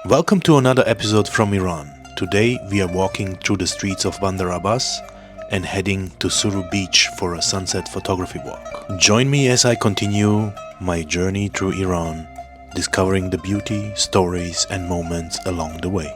Welcome to another episode from Iran. Today we are walking through the streets of Bandar Abbas and heading to Suru Beach for a sunset photography walk. Join me as I continue my journey through Iran, discovering the beauty, stories and moments along the way.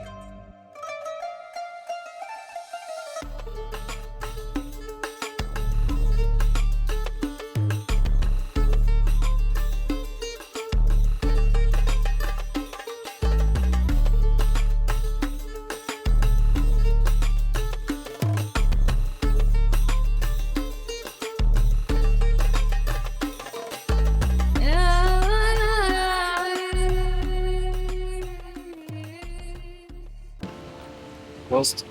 Prost.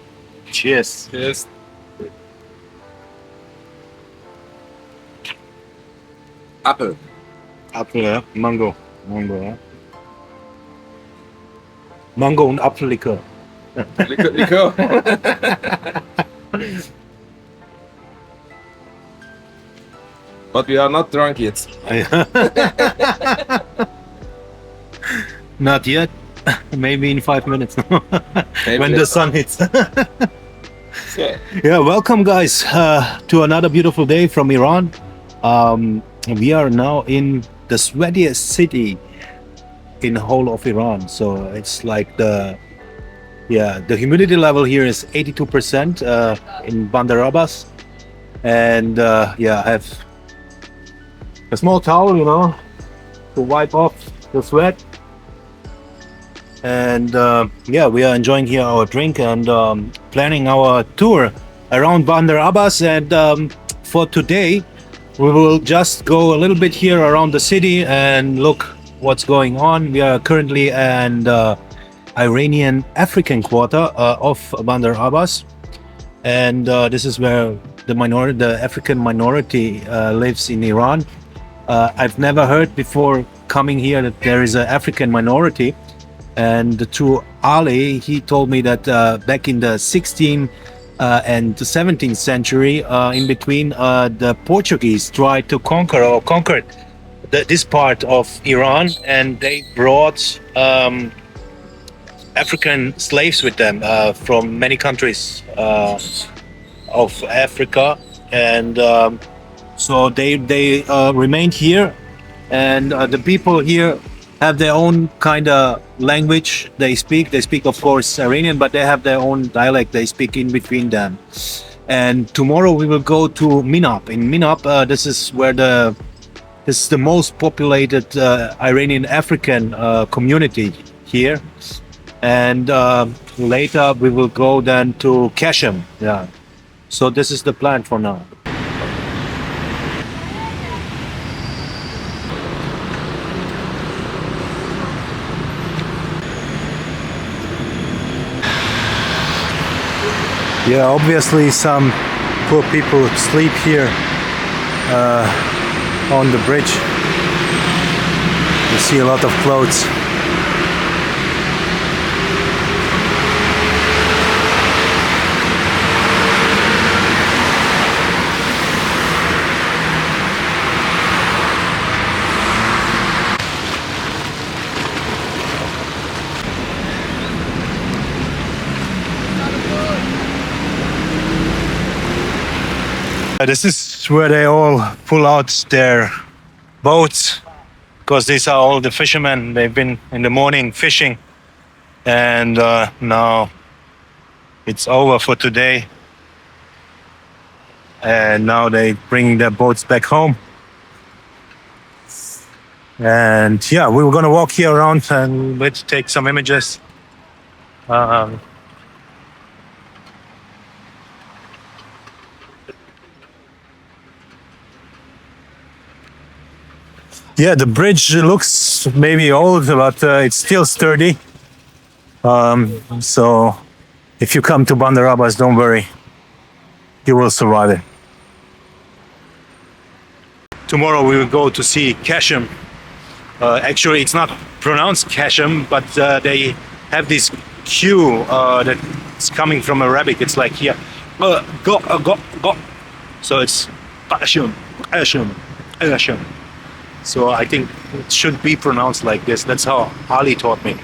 Cheers. Cheers. Apfel. Apfel, ja? Mango. Ja. Mango und Apfellikör. Likör. But we are not drunk yet. Not yet. Maybe in 5 minutes. When the sun hits. Yeah, welcome guys to another beautiful day from Iran. We are now in the sweatiest city in the whole of Iran. So it's like the humidity level here is 82% in Bandar Abbas. And I have a small towel, to wipe off the sweat. And we are enjoying here our drink and planning our tour around Bandar Abbas. And for today, we will just go a little bit here around the city and look what's going on. We are currently in the Iranian African quarter of Bandar Abbas, and this is where the African minority lives in Iran. I've never heard before coming here that there is an African minority. And through Ali, he told me that back in the 16th and the 17th century, in between, the Portuguese tried to conquered this part of Iran, and they brought African slaves with them from many countries of Africa, and so they remained here, and the people here have their own kind of language they speak. They speak, of course, Iranian, but they have their own dialect they speak in between them. And tomorrow we will go to Minab. In Minab, this is the most populated Iranian African community here. And later we will go then to Kashem. Yeah. So this is the plan for now. Yeah, obviously some poor people sleep here on the bridge. You see a lot of clothes. This is where they all pull out their boats, because these are all the fishermen. They've been in the morning fishing, and now it's over for today. And now they bring their boats back home. And yeah, we were gonna walk here around and let's take some images. Yeah, the bridge looks maybe old, but it's still sturdy. So if you come to Bandar Abbas, don't worry, you will survive it. Tomorrow we will go to see Kashem. Actually, it's not pronounced Kashem, but they have this Q that's coming from Arabic. It's like here, go. So it's Kashem. So I think it should be pronounced like this. That's how Ali taught me.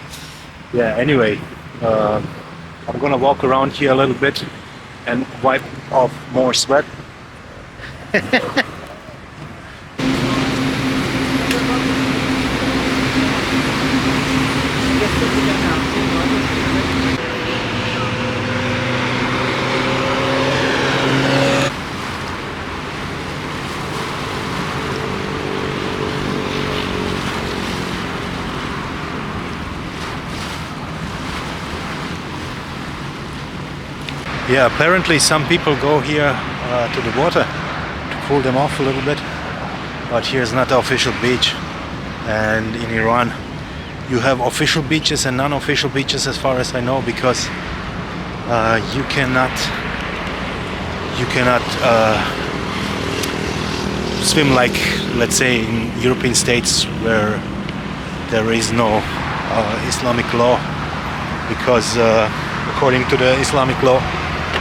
Yeah, anyway, I'm gonna walk around here a little bit and wipe off more sweat. Yeah, apparently some people go here to the water to cool them off a little bit, but here's not the official beach. And in Iran you have official beaches and non-official beaches, as far as I know, because you cannot swim like, let's say, in European states where there is no Islamic law, because according to the Islamic law,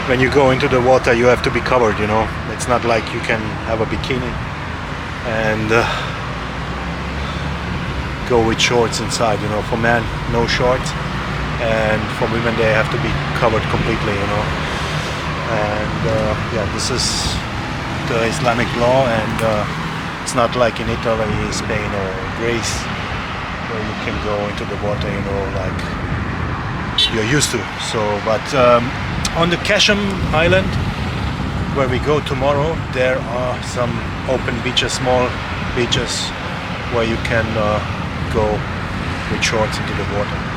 when you go into the water you have to be covered, you know. It's not like you can have a bikini and go with shorts inside, you know. For men, no shorts, and for women they have to be covered completely, you know. And yeah, this is the Islamic law, and it's not like in Italy, Spain or Greece where you can go into the water, you know, like you're used to. So, but on the Kashem Island, where we go tomorrow, there are some open beaches, small beaches, where you can go with shorts into the water.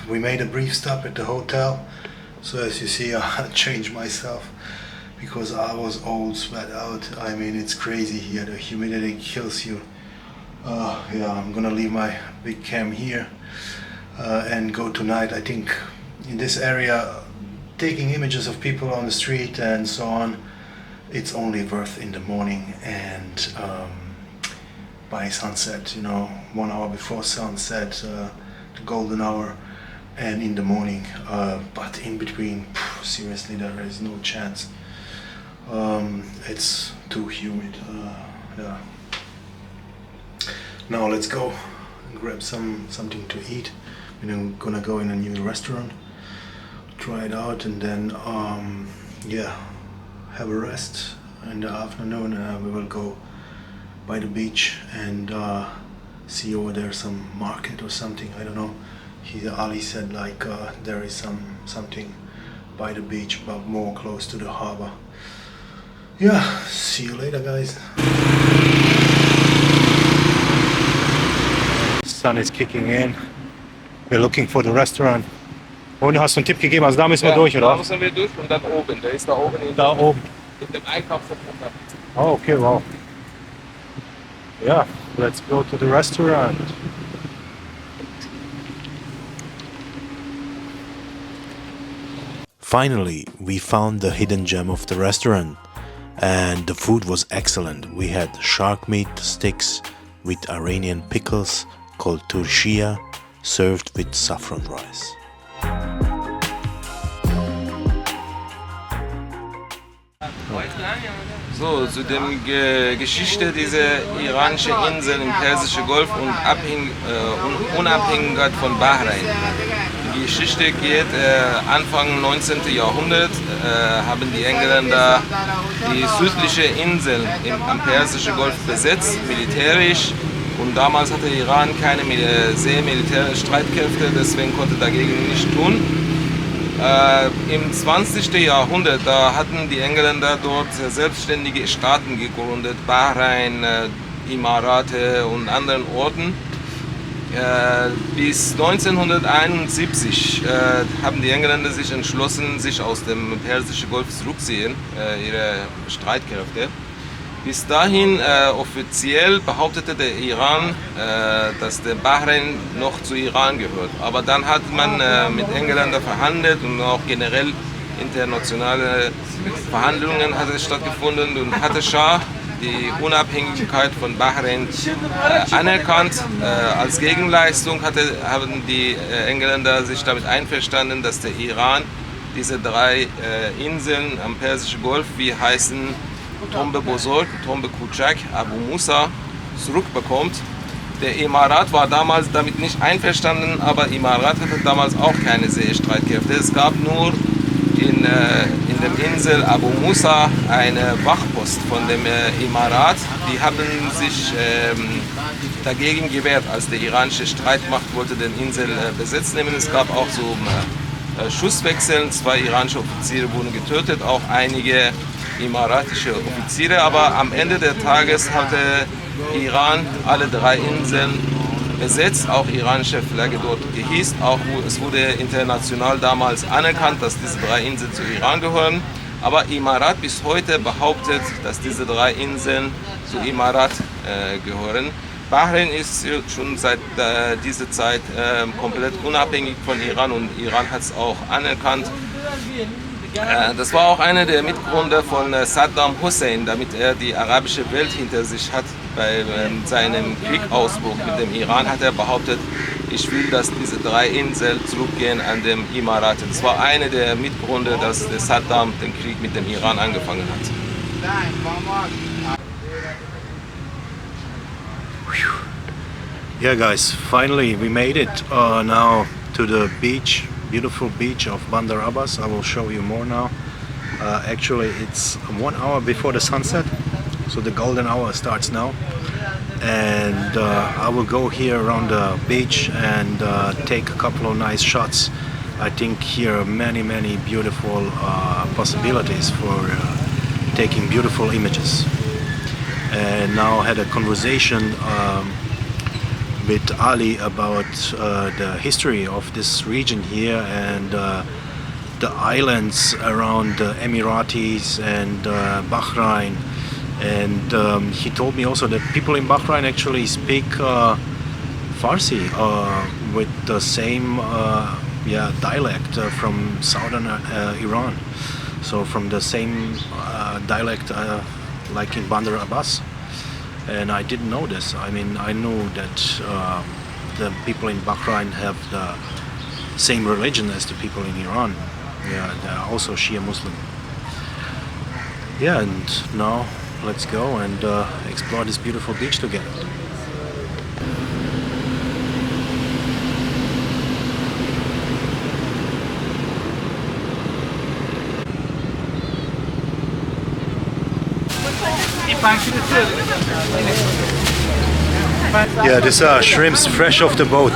We made a brief stop at the hotel, so as you see I changed myself because I was all sweat out. I mean, it's crazy here, the humidity kills you. Yeah, I'm gonna leave my big cam here and go tonight. I think in this area, taking images of people on the street and so on, it's only worth in the morning and by sunset, you know, 1 hour before sunset, the golden hour, and in the morning, but in between, seriously, there is no chance. It's too humid. Yeah. Now let's go and grab something to eat. I'm gonna go in a new restaurant, try it out, and then yeah, have a rest in the afternoon, and we will go by the beach and see over there some market or something. I don't know. Ali said like there is something by the beach, but more close to the harbor. Yeah, see you later, guys. Sun is kicking in. We're looking for the restaurant. Und du hast einen Tipp gegeben, also da müssen wir durch, oder? Da müssen wir durch und dann oben. Der ist da oben in dem Einkaufszentrum. Oh, okay, wow. Yeah, let's go to the restaurant. Finally, we found the hidden gem of the restaurant, and the food was excellent. We had shark meat sticks with Iranian pickles called turshia, served with saffron rice. So, zu dem Geschichte dieser iranischen Insel im Persischen Golf und Unabhängigkeit von Bahrain. Die Geschichte geht Anfang 19. Jahrhundert, haben die Engländer die südliche Insel am Persischen Golf besetzt, militärisch. Und damals hatte Iran keine sehr militärische Streitkräfte, deswegen konnte dagegen nichts tun. Im 20. Jahrhundert, da hatten die Engländer dort selbstständige Staaten gegründet, Bahrain, Emirate und anderen Orten. Bis 1971 haben die Engländer sich entschlossen, sich aus dem Persischen Golf zurückzuziehen, ihre Streitkräfte. Bis dahin offiziell behauptete der Iran, dass der Bahrain noch zu Iran gehört. Aber dann hat man mit Engländern verhandelt und auch generell internationale Verhandlungen hat es stattgefunden und hatte Schah die Unabhängigkeit von Bahrain anerkannt. Als Gegenleistung haben die Engländer sich damit einverstanden, dass der Iran diese 3 Inseln am Persischen Golf, wie heißen Tombe Bozorg, Tombe Kuchak, Abu Musa, zurückbekommt. Der Emirat war damals damit nicht einverstanden, aber Emirat hatte damals auch keine Seestreitkräfte. Es gab nur in der Insel Abu Musa eine Wachpost von dem Emirat. Die haben sich dagegen gewehrt, als die iranische Streitmacht wollte den Insel Besitz nehmen. Es gab auch so Schusswechsel, 2 iranische Offiziere wurden getötet, auch einige emiratische Offiziere, aber am Ende des Tages hatte Iran alle 3 Inseln besetzt, auch iranische Flagge dort gehisst, auch es wurde international damals anerkannt, dass diese 3 Inseln zu Iran gehören, aber Emirat bis heute behauptet, dass diese 3 Inseln zu Emirat gehören. Bahrain ist schon seit dieser Zeit komplett unabhängig von Iran und Iran hat es auch anerkannt. Das war auch einer der Mitgründer von Saddam Hussein, damit er die arabische Welt hinter sich hat. Bei seinem Kriegausbruch mit dem Iran hat er behauptet, ich will, dass diese 3 Inseln zurückgehen an den Emirat. Das war einer der Mitgründer, dass Saddam den Krieg mit dem Iran angefangen hat. Yeah, guys, finally we made it now to the beach, beautiful beach of Bandar Abbas. I will show you more now. Actually, it's 1 hour before the sunset, so the golden hour starts now. And I will go here around the beach and take a couple of nice shots. I think here are many beautiful possibilities for taking beautiful images. And now I had a conversation with Ali about the history of this region here and the islands around the Emiratis and Bahrain. And he told me also that people in Bahrain actually speak Farsi with the same dialect from southern Iran. So from the same dialect like in Bandar Abbas. And I didn't know this. I mean, I knew that the people in Bahrain have the same religion as the people in Iran. Yeah, they're also Shia Muslim. Yeah, and now let's go and explore this beautiful beach together. Yeah, these are shrimps fresh off the boat.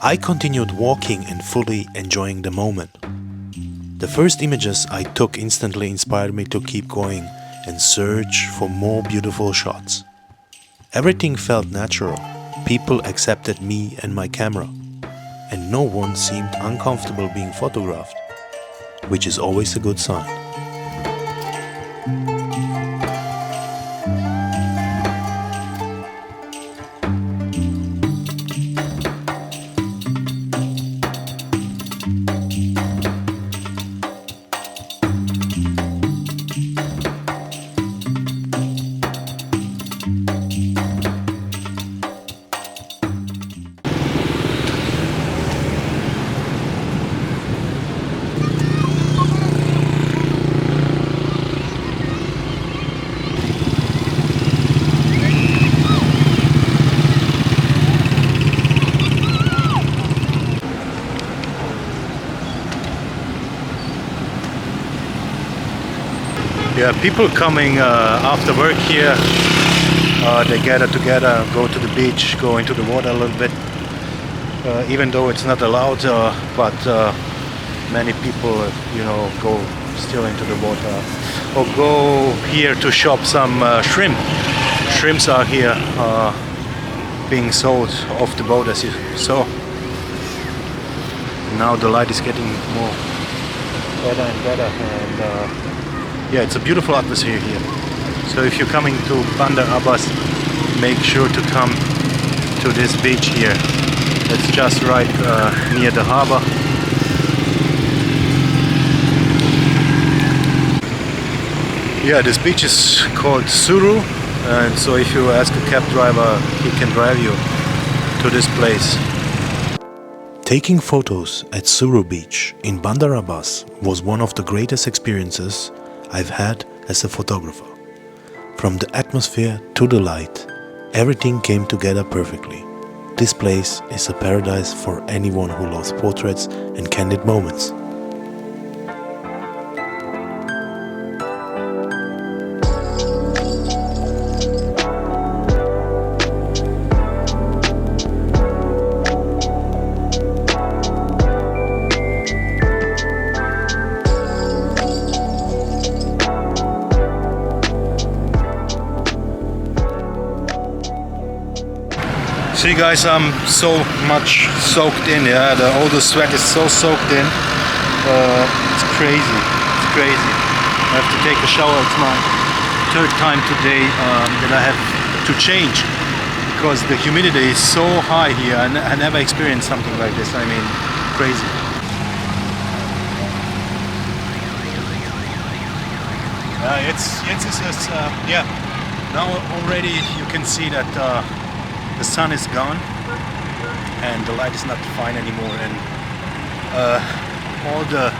I continued walking and fully enjoying the moment. The first images I took instantly inspired me to keep going and search for more beautiful shots. Everything felt natural. People accepted me and my camera, and no one seemed uncomfortable being photographed, which is always a good sign. Yeah, people coming after work here, they gather together, go to the beach, go into the water a little bit, even though it's not allowed, but many people, go still into the water, or go here to shop some shrimp. Shrimps are here being sold off the boat, as you saw. Now the light is getting more better and better, and yeah, it's a beautiful atmosphere here. So if you're coming to Bandar Abbas, make sure to come to this beach here. It's just right near the harbor. Yeah, this beach is called Suru, and so if you ask a cab driver, he can drive you to this place. Taking photos at Suru Beach in Bandar Abbas was one of the greatest experiences I've had as a photographer. From the atmosphere to the light, everything came together perfectly. This place is a paradise for anyone who loves portraits and candid moments. See guys, I'm so much soaked in, yeah, all the sweat is so soaked in, it's crazy, I have to take a shower. It's my third time today that I have to change, because the humidity is so high here. I never experienced something like this, I mean, crazy. Yeah, now already you can see that the sun is gone and the light is not fine anymore, and all the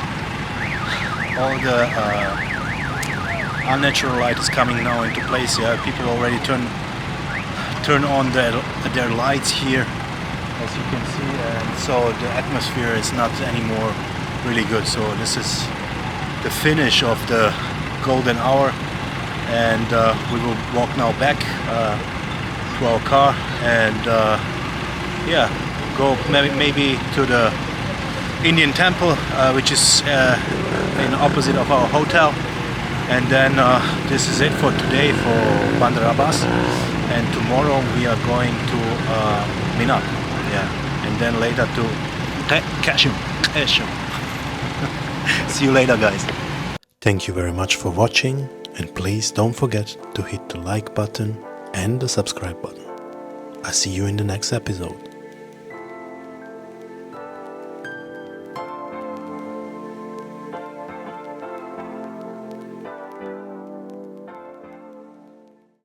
unnatural light is coming now into place. Yeah, people already turn on their lights here, as you can see, and so the atmosphere is not anymore really good. So this is the finish of the golden hour, and we will walk now back to our car and yeah, go maybe to the Indian temple, which is in opposite of our hotel, and then this is it for today for Bandar Abbas, and tomorrow we are going to Mina, yeah, and then later to Kashim. See you later guys. Thank you very much for watching, and please don't forget to hit the like button and the subscribe button. I'll see you in the next episode.